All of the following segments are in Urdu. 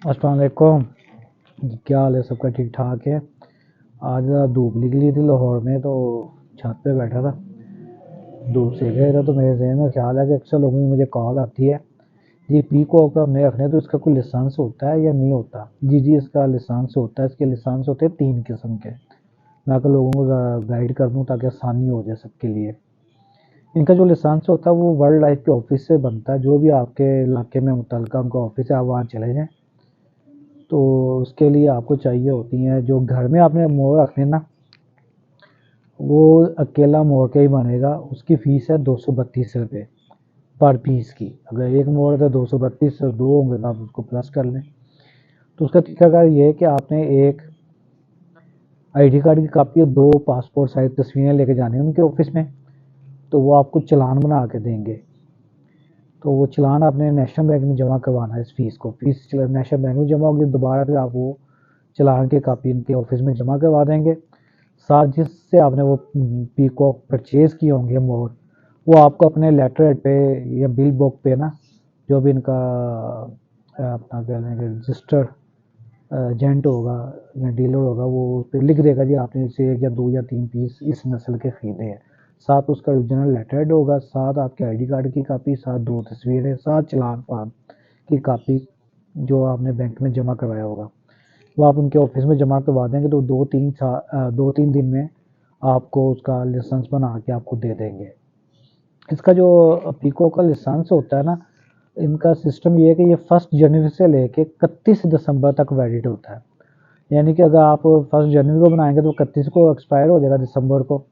السلام علیکم جی، کیا حال ہے؟ سب کا ٹھیک ٹھاک ہے؟ آج ذرا دھوپ نکلی تھی لاہور میں، تو چھت پہ بیٹھا تھا، دھوپ سیکھ رہا تھا، تو میرے ذہن میں خیال ہے کہ اکثر لوگوں کی مجھے کال آتی ہے، جی پیکاک ہم نے رکھنے تو اس کا کوئی لائسنس ہوتا ہے یا نہیں ہوتا؟ جی اس کا لائسنس ہوتا ہے، اس کے لائسنس ہوتے ہیں 3 قسم کے۔ میں آپ لوگوں کو ذرا گائیڈ کر دوں تاکہ آسانی ہو جائے سب کے لیے۔ ان کا جو لائسنس ہوتا ہے وہ ورلڈ لائف کے آفس سے بنتا ہے، جو بھی آپ کے علاقے میں متعلقہ ان کا آفس ہے آپ وہاں چلے جائیں، تو اس کے لیے آپ کو چاہیے ہوتی ہیں جو گھر میں آپ نے مور رکھنے نا، وہ اکیلا مور کا ہی بنے گا، اس کی فیس ہے 232 روپے پر پیس کی۔ اگر ایک مور ہے تو 232، 2 ہوں گے تو آپ اس کو پلس کر لیں۔ تو اس کا طریقہ کار یہ ہے کہ آپ نے ایک آئی ڈی کارڈ کی کاپی اور 2 پاسپورٹ سائز تصویریں لے کے جانے ہیں ان کے آفس میں، تو وہ آپ کو چلان بنا کے دیں گے، تو وہ چلان آپ نے نیشنل بینک میں جمع کروانا ہے۔ اس فیس کو، فیس نیشنل بینک میں جمع ہوگی، دوبارہ پھر آپ وہ چلان کی کاپی ان کے آفس میں جمع کروا دیں گے، ساتھ جس سے آپ نے وہ پیکاک پرچیز کیے ہوں گے مور، وہ آپ کو اپنے لیٹر ہیڈ پہ یا بل بک پہ نا، جو بھی ان کا اپنا کہہ لیں کہ رجسٹر ایجنٹ ہوگا یا ڈیلر ہوگا، وہ اس پہ لکھ دے گا جی آپ نے اسے 1 یا 2 یا 3 پیس اس نسل کے خریدے ہیں، ساتھ اس کا اوریجنل لیٹر ہیڈ ہوگا، ساتھ آپ کے آئی ڈی کارڈ کی کاپی، ساتھ 2 تصویریں، ساتھ چلان فارم کی کاپی جو آپ نے بینک میں جمع کروایا ہوگا، وہ آپ ان کے آفس میں جمع کروا دیں گے، تو 2-3 دن میں آپ کو اس کا لائسنس بنا کے آپ کو دے دیں گے۔ اس کا جو پیکاک کا لائسنس ہوتا ہے نا، ان کا سسٹم یہ ہے کہ یہ 1 جنوری سے لے کے 31 دسمبر تک ویلڈ ہوتا ہے، یعنی کہ اگر آپ 1 جنوری کو بنائیں گے تو 31 کو ایکسپائر ہو جائے گا دسمبر کو،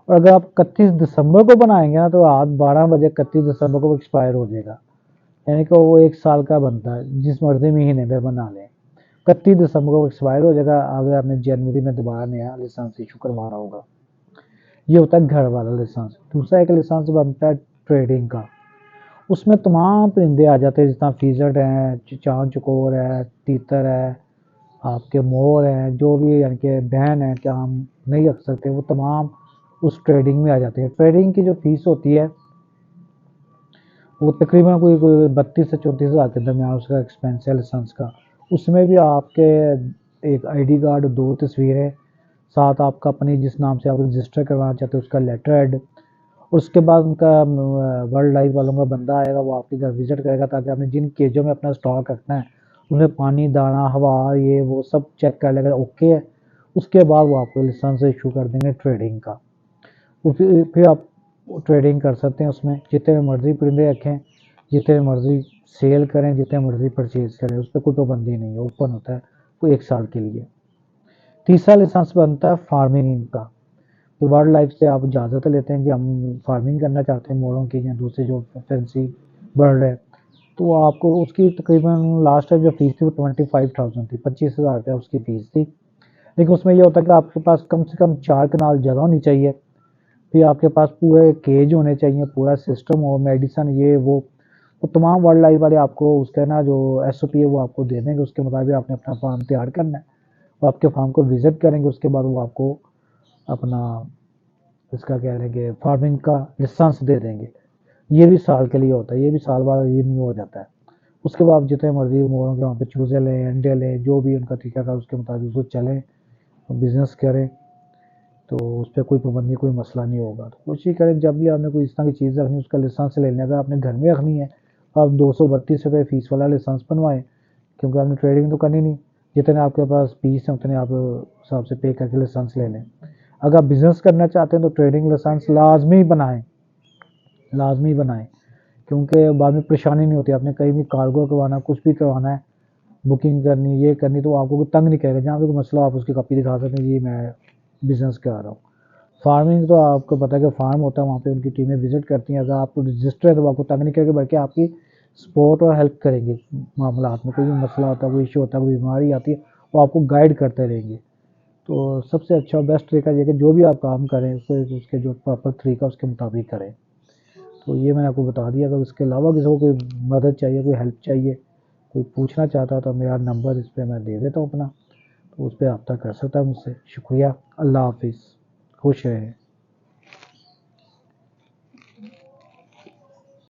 اور اگر آپ 31 دسمبر کو بنائیں گے نا تو رات 12 بجے 31 دسمبر کو ایکسپائر ہو جائے گا، یعنی کہ وہ 1 سال کا بنتا ہے، جس مرضی مہینے میں بنا لیں، 31 دسمبر کو ایکسپائر ہو جائے گا اگر آپ نے جنوری میں دوبارہ نیا لائسنس ایشو کروانا ہوگا۔ یہ ہوتا ہے گھر والا لائسنس۔ دوسرا ایک لائسنس بنتا ہے ٹریڈنگ کا، اس میں تمام پرندے آ جاتے ہیں، جس طرح فیزٹ ہیں، چاند چکور ہے، تیتر ہے، آپ کے مور ہیں، جو بھی یعنی کہ بہن ہیں کہ ہم نہیں رکھ سکتے، وہ تمام اس ٹریڈنگ میں آ جاتے ہیں۔ ٹریڈنگ کی جو فیس ہوتی ہے وہ تقریباً کوئی 32 سے 34 ہزار کے درمیان اس کا ایکسپینس ہے لائسنس کا۔ اس میں بھی آپ کے ایک آئی ڈی کارڈ، 2 تصویریں، ساتھ آپ کا اپنی جس نام سے آپ رجسٹر کروانا چاہتے ہیں اس کا لیٹر ہیڈ، اور اس کے بعد ان کا ورلڈ لائف والوں کا بندہ آئے گا، وہ آپ کے گھر وزٹ کرے گا تاکہ آپ نے جن کیجوں میں اپنا اسٹاک رکھنا ہے ان میں پانی، دانہ، ہوا، یہ وہ سب چیک کر لے گا اوکے ہے، اس کے بعد وہ آپ کو لائسنس ایشو کر دیں گے ٹریڈنگ کا۔ پھر آپ ٹریڈنگ کر سکتے ہیں، اس میں جتنے مرضی پرندے رکھیں، جتنے مرضی سیل کریں، جتنے مرضی پرچیز کریں، اس پہ کوئی پابندی نہیں ہے، اوپن ہوتا ہے وہ 1 سال کے لیے۔ تیسرا لائسنس بنتا ہے فارمنگ کا، تو وائلڈ لائف سے آپ اجازت لیتے ہیں کہ ہم فارمنگ کرنا چاہتے ہیں موروں کی یا دوسرے جو فینسی برڈ ہے، تو آپ کو اس کی تقریباً لاسٹ ٹائم جو فیس تھی وہ 25,000 تھی، 25,000 روپیہ اس کی فیس تھی، لیکن اس میں یہ ہوتا ہے کہ آپ کے پاس کم سے کم 4 کنال جگہ ہونی چاہیے، پھر آپ کے پاس پورے کیج ہونے چاہیے، پورا سسٹم ہو، میڈیسن، یہ وہ تمام وائلڈ لائف والے آپ کو اس کا نا جو ایس او پی ہے وہ آپ کو دے دیں گے، اس کے مطابق آپ نے اپنا فارم تیار کرنا ہے، وہ آپ کے فارم کو وزٹ کریں گے، اس کے بعد وہ آپ کو اپنا اس کا کہہ رہے کہ فارمنگ کا لائسنس دے دیں گے۔ یہ بھی سال کے لیے ہوتا ہے، یہ بھی سال بعد رینیو ہو جاتا ہے۔ اس کے بعد جتنے مرضی موروں کے وہاں پہ چوزے لیں، انڈے لیں، جو بھی ان کا طریقہ تھا اس کے مطابق اس کو چلیں، بزنس کریں، تو اس پہ کوئی پابندی، کوئی مسئلہ نہیں ہوگا۔ تو کوشش کریں جب بھی آپ نے کوئی اس طرح کی چیز رکھنی اس کا لائسنس لے لیں، اگر آپ نے گھر میں رکھنی ہے تو آپ 232 روپے فیس والا لائسنس بنوائیں، کیونکہ آپ نے ٹریڈنگ تو کرنی نہیں، جتنے آپ کے پاس پیس ہیں اتنے آپ حساب سے پے کر کے لائسنس لے لیں۔ اگر آپ بزنس کرنا چاہتے ہیں تو ٹریڈنگ لائسنس لازمی بنائیں، لازمی بنائیں، کیونکہ بعد میں پریشانی نہیں ہوتی، آپ نے کہیں بھی کارگو کروانا، کچھ بھی کروانا ہے، بکنگ کرنی، یہ کرنی، تو آپ کو کوئی تنگ نہیں کرے گا، جہاں پہ کوئی مسئلہ آپ اس کی کاپی دکھا سکتے ہیں، جی میں بزنس کر رہا ہوں۔ فارمنگ تو آپ کو پتہ ہے کہ فارم ہوتا ہے، وہاں پہ ان کی ٹیمیں وزٹ کرتی ہیں، اگر آپ کو رجسٹر ہے تو آپ کو تنگ نہیں کرے گا، بلکہ آپ کی سپورٹ اور ہیلپ کریں گے، معاملات میں کوئی بھی مسئلہ ہوتا ہے، کوئی ایشو ہوتا ہے، کوئی بیماری آتی ہے، وہ آپ کو گائیڈ کرتے رہیں گے۔ تو سب سے اچھا اور بیسٹ طریقہ یہ کہ جو بھی آپ کام کریں اس کے جو پراپر طریقہ اس کے مطابق کریں۔ تو یہ میں نے آپ کو بتا دیا، اگر اس کے علاوہ کسی کو کوئی مدد چاہیے، کوئی ہیلپ چاہیے، کوئی پوچھنا چاہتا تو میرا نمبر اس پہ میں دے دیتا ہوں اپنا، تو اس پہ رابطہ کر سکتا ہے مجھ سے۔ شکریہ، اللہ حافظ، خوش رہیں۔